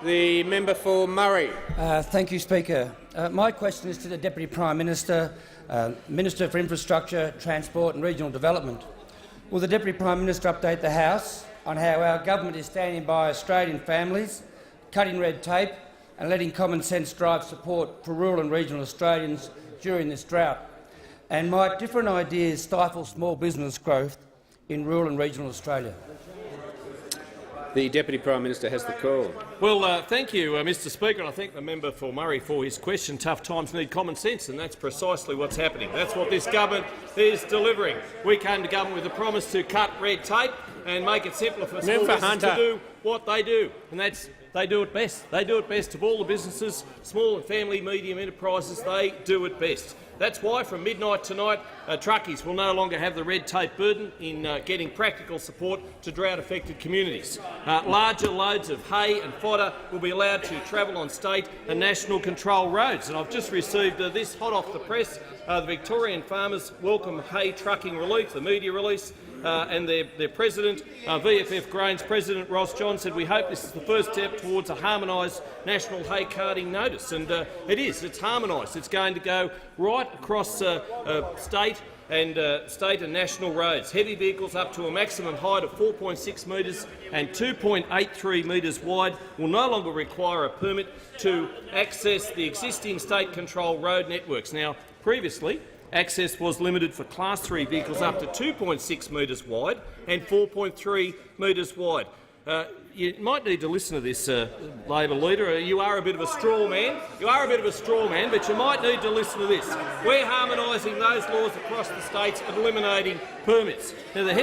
The member for Murray. Thank you, Speaker. My question is to the Deputy Prime Minister, Minister for Infrastructure, Transport and Regional Development. Will the Deputy Prime Minister update the House on how our government is standing by Australian families, cutting red tape and letting common sense drive support for rural and regional Australians during this drought? And might different ideas stifle small business growth in rural and regional Australia? The Deputy Prime Minister has the call. Well, thank you, Mr Speaker, and I thank the member for Murray for his question. Tough times need common sense, and that's precisely what's happening. That's what this government is delivering. We came to government with a promise to cut red tape and make it simpler for small businesses to do what they do, and that's they do it best. They do it best of all the businesses, small and family, medium enterprises. They do it best. That's why from midnight tonight, truckies will no longer have the red tape burden in getting practical support to drought-affected communities. Larger loads of hay and fodder will be allowed to travel on state and national control roads. And I've just received this hot off the press. The Victorian farmers welcome hay trucking relief, the media release, and their president, VFF Grain's President Ross John, said, "We hope this is the first step towards a harmonised national hay carting notice." And it is. It's harmonised. It's going to go right across state and national roads. Heavy vehicles up to a maximum height of 4.6 metres and 2.83 metres wide will no longer require a permit to access the existing state-controlled road networks. Now, previously, access was limited for Class 3 vehicles up to 2.6 metres wide and 4.3 metres wide. You might need to listen to this, Labor leader. You are a bit of a straw man. You are a bit of a straw man, but you might need to listen to this. We're harmonising those laws across the states and eliminating permits. Now, the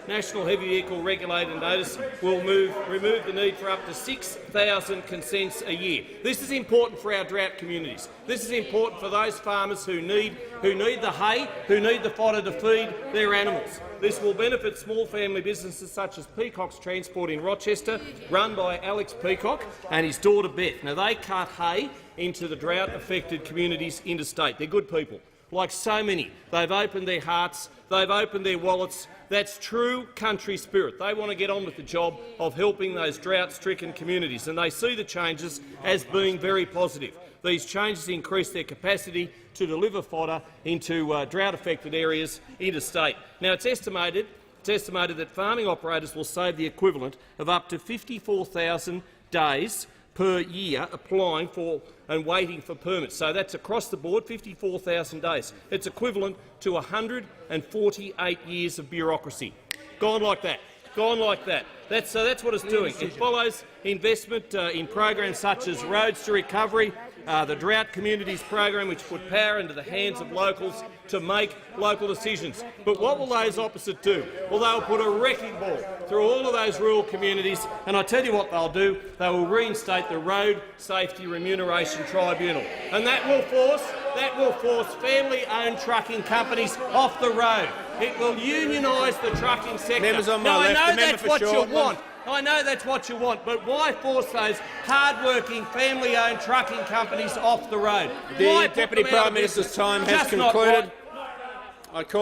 National Heavy Vehicle Regulator Notice will remove the need for up to 6,000 consents a year. This is important for our drought communities. This is important for those farmers who need the hay, who need the fodder to feed their animals. This will benefit small family businesses such as Peacock's Transport in Rochester, run by Alex Peacock and his daughter Beth. Now, they cut hay into the drought-affected communities interstate. They're good people. Like so many, they've opened their hearts, they've opened their wallets. That's true country spirit. They want to get on with the job of helping those drought-stricken communities, and they see the changes as being very positive. These changes increase their capacity to deliver fodder into drought-affected areas interstate. Now, it's estimated that farming operators will save the equivalent of up to 54,000 days per year applying for and waiting for permits. So that's across the board, 54,000 days. It's equivalent to 148 years of bureaucracy. Gone like that. Gone like that. That's what it's doing. It follows investment in programs such as Roads to Recovery, the Drought Communities program, which put power into the hands of locals to make local decisions. But what will those opposite do? Well, they'll put a wrecking ball through all of those rural communities, and I tell you what they'll do. They will reinstate the Road Safety Remuneration Tribunal, and that will force family-owned trucking companies off the road. It will unionise the trucking sector. Members on my now, left, I know the member that's for what Shortland. you want. I know that's what you want, but why force those hard-working, family-owned trucking companies off the road? The Deputy Prime Minister's time has concluded. I call